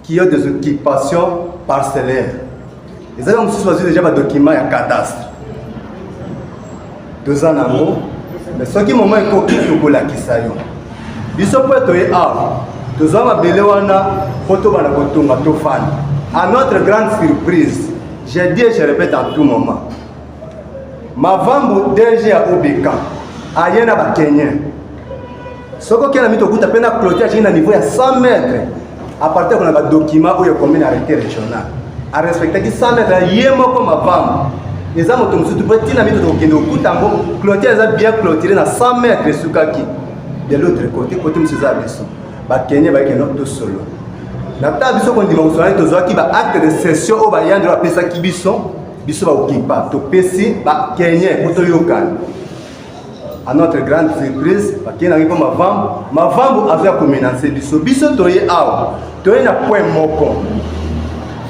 qui ont des occupations parcellaires. Ils ont choisi déjà des documents et un cadastre. 2 ans en haut, mais ce qui est moment est pour la Kisayo. Ils sont prêts à être à 2 ans à Béléwana, Potobana Kotonga, Tofan. À notre grande surprise, j'ai dit et je répète en tout moment, ma vambo DG à Obeka, à Yena Kenya. Ce qui a mis au bout de peine à clôturer à un niveau de 100 mètres, à partir de un document où il y a combien d'arrêtés régional. À respecter 100 mètres, il y a comme ma vambo. Les hommes ont tout petit à mettre au bout clôturer, ils ont bien clôturé à 100 mètres de Sukaki. De l'autre côté, côté M. Zabisson, Kenya va être tout solo. La table qu'on dimensionne tous qui va acte de cession au bayan de la pesa qui bisson va occuper to pesi ba Kenya pour to yokan. À notre grande surprise, Kenya arrive ma vambo avait commencé biso to ye aw to ye na point moko.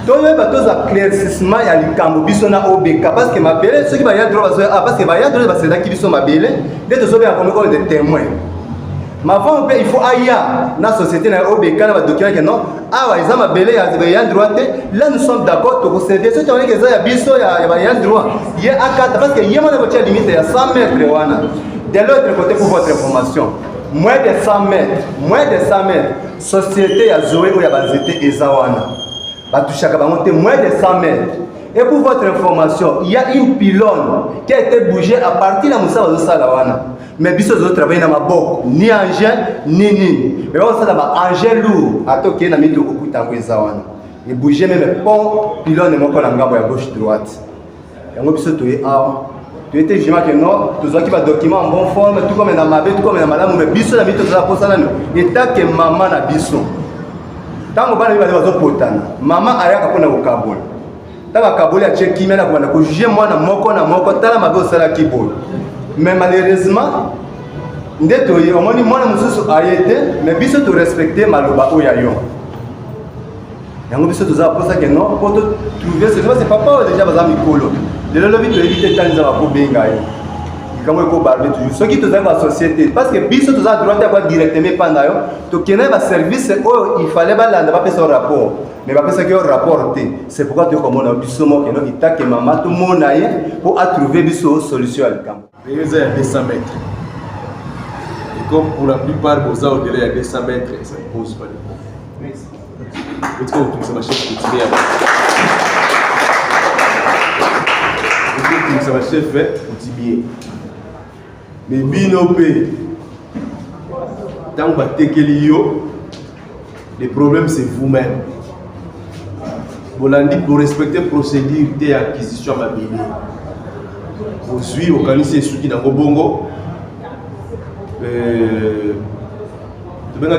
To ye ba to za éclaircissement ya likambo biso na obeka parce que ma belle ceux qui va y droit parce que va y droit c'est là qui biso ma belle de to bien comme des témoins. Ma femme, il faut ailleurs dans la société, dans les documents que non, ils ont ma belle, ils ont droit. Là, nous sommes d'accord pour concéder. Ceux qui ont dit que ça, il y a droit. Il y a un parce qu'il y a une limite de 100 mètres. De l'autre côté, pour votre information, moins de 100 mètres, société à Zoé ou à Bazété et Zawana. Moins de 100 mètres. Et pour votre information, il y a une pylône qui a été bougée à partir de Moussa Bazosalawana. Mais biso zo travailler na maboko ni engin ni mais on ça là engin lourd atoke na mito okutango ezawana et bouger même pont pylône moko na ngambo ya gauche droite yango biso to ye awa to était jima que non to zo ki ba document en bonne forme tout comme na mabe tout comme na malamu mais biso na mito za posana no eta que maman na biso tango bana biba bazo potana maman ayaka pona kokabola taba kabola cheki mena ko na ko juger mwana moko tala mabe osala kibolo. Mais malheureusement, nous avons mais biso to respecter maloba oyayo. Yango biso to za pour ça que non pour trouver c'est papa déjà baza mikolo. Le lobby to éviter tant za ko benga yo. Comme ko barbe toujours. Ce qui to za la société parce que biso to za droit à directement pendant yo to kena ba service il fallait ba landa ba pesa rapport. Mais pas ça que rapporté. C'est pourquoi tu comme on a biso mo que non ita que maman tout monde aille pour trouver biso solution à camp. Les réseaux à 200 mètres. Et comme pour la plupart des gens au-delà de 200 mètres, ça ne pose pas de problème. Est-ce que vous trouvez ma chef coutumière? Est-ce que vous trouvez ma chef coutumière? Mais binopé, tant que vous le problème c'est vous-même. Vous l'avez dit pour respecter la procédure d'acquisition à ma bille. Aujourd'hui, au Canisi et Souki dans Bongo, tu as un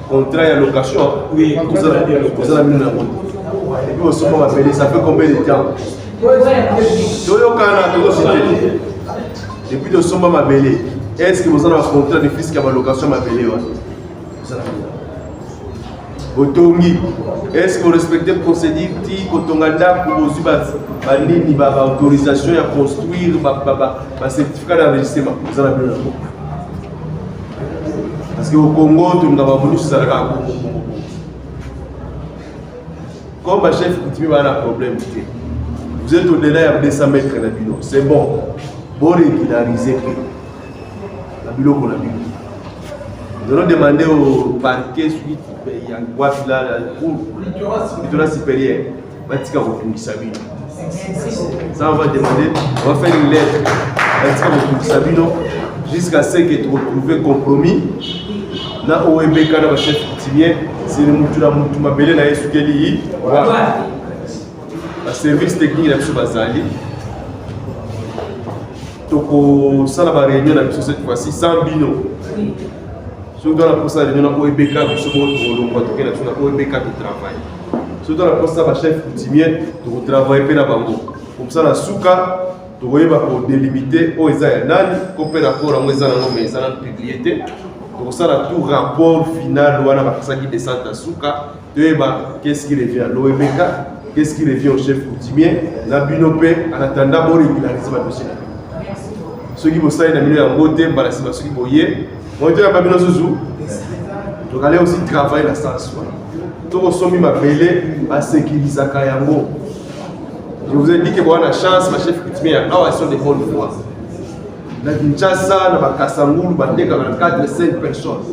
contrat de location. Oui, vous avez mis dans le monde. Et puis, on m'a appelé, ça fait combien de temps? Depuis que vous m'a appelé, est-ce que vous avez un contrat de fisc à ma location m'a appelé? Est-ce que vous respectez le procédure qui pour l'autorisation à construire un certificat d'enregistrement? Vous en avez besoin. Parce qu'au Congo, tout le monde a besoin. Comme ma chef coutumier a un problème, vous êtes au-delà de 200 mètres de la bilo. C'est bon. Pour régulariser la bilo qu'on a vu. Nous allons demander au parquet suite il y a une boîte là pour le supérieur. Ça on va demander, on va faire une lettre jusqu'à ce que tu retrouves compromis. Là au EBK dans le chef coutumier, c'est le moutou ma belle na esukeli le service technique la biso bazali. Toko sala ba réunion la biso cette fois-ci sans bino. Surtout dans la poste de l'OEBK, nous sommes au OEBK de travail. Surtout dans la poste de chef coutumier, nous travaillons à Bango. Comme ça, la souka, nous avons délimité où ils ont comme rapport à moi, ils ont publié. Donc ça, tout rapport final, nous avons descend à souka, qu'est-ce qui revient à l'OEBK, qu'est-ce qui revient au chef coutumier, la binopé, en attendant de régulariser ma dossier. Ceux qui vont s'en aller dans le milieu en beauté, ceux qui vont y aller. On est à Babino Zouzou. Donc allez aussi travailler dans ce sens. Donc on sommes ma belé à sécuriser Kayango. Je vous ai dit que bon la chance, ma chef coutumier, là ils sont des bonnes voix. Dans Kinshasa, dans Kasangulu, dans 4-5 personnes.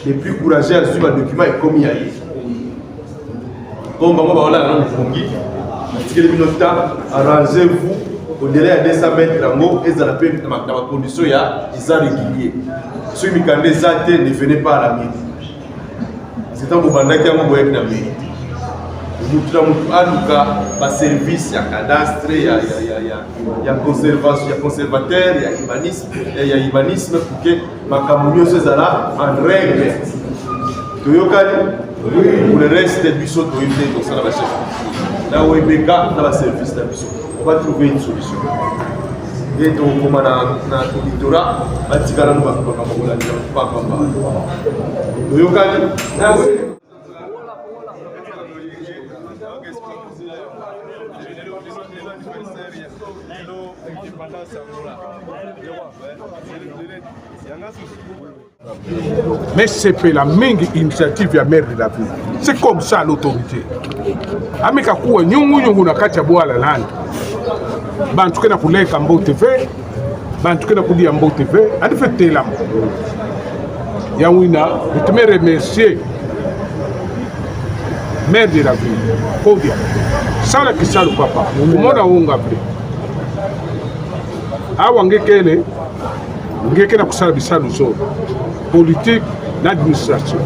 Les plus courageux à suivre un document est commis à y. Comme on va là dans le Congi, arrangez-vous au délai de 200 mètres et ça rappelle dans ma condition, il y a des réguliers. Ceux qui ne venez pas à la mairie. C'est un moment qui a été dans la mairie. En tout cas, par service, il y a cadastre, il y a conservation, il y a conservateur, il y a humanisme pour que ma communion soit là en règle. Pour le reste des buissons, là où il y a un service, on va trouver une solution. Et donc, comme on a un électorat, on va dire que on va mais c'est la même initiative de la maire de la ville. C'est comme ça l'autorité. Amika kuwa nyungu na kati ya bwala lani. Bantu kena kuleka Mbo TV, bantu kena kudia Mbo TV, andi fete la. Ya wina, je me remercier maire de la ville. Kodia. Sala kisalu papa. Umona unga bre. Awa ngekele ngekena kusala bisalu zo. Politique d'administration.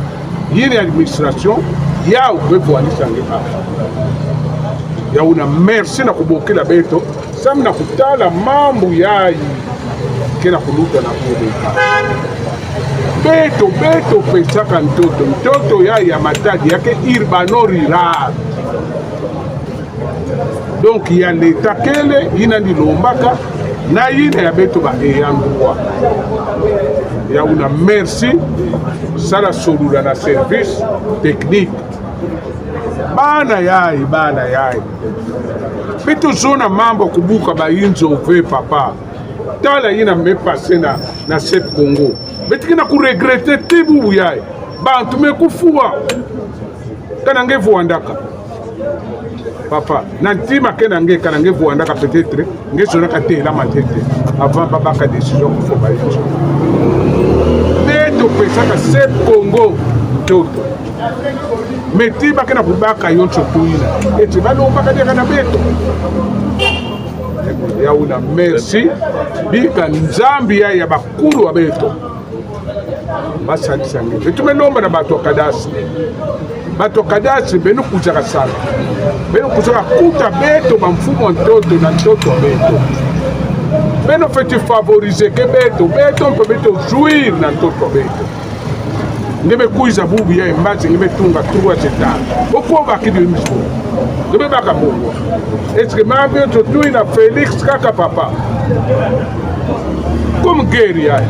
Il y a une administration, il y a un peu pour aller s'en aller. Il y a une merci na kuboke la beto, ça na kutala mambo ya qui na kuluta na beto pesa kantoto ya matadi yake urbano rural. Donc il y a l'état kele ina ndi lombaka na yine ya beto ba eyandwa. Il y a une merci, ça la solula na service technique. Bana yai. Beto zona mambo kubuka ba inzo ve papa. Tala yina me passé na Sep Congo. Beto kina ku regretter tibu yai. Bantu me kufuwa. Kana ngevu andaka. Papa, nantima kena nge kana ngevu andaka peut-être ngezona ka tela matete avant baba ka décision ko ba inzo. Beto pesaka Sep Congo toto. Meti bakena kubaka yonso tuina. Eti balo bakade kana beto. Ya una merci bika nzambi ya bakuru wa beto. Basa nisange. Tumenomba na bato kadasi. Bato kadasi beno kujaka sana. Beno kujaka kuta beto bamfumo ntoto na ntoto beto. Beno feti favoriser que beto on peut beto jouir na ntoto beto. Ngebe kuiza bubu ya imbazi ngebe tunga tuwa zeta. Oko bakidi misko. Ngebe baka bongo. Est-ce que ma beto tuina Félix kaka papa. Comme guerrier.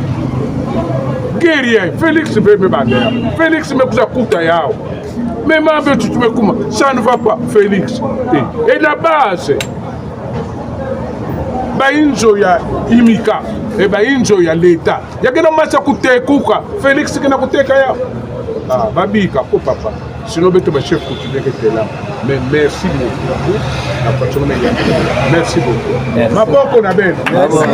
Félix bebe bandera. Félix me kuza kuta yao. Mais ma beto tu me kuma. Ça ne va pas Félix. Et la base. Bainzo ya imika e bainzo ya leta yakena masa kutekuka Félix kena kuteka ya babika ko papa sinon beto ba chef coutumier que là mais merci beaucoup na patron ya merci beaucoup maboko na beno merci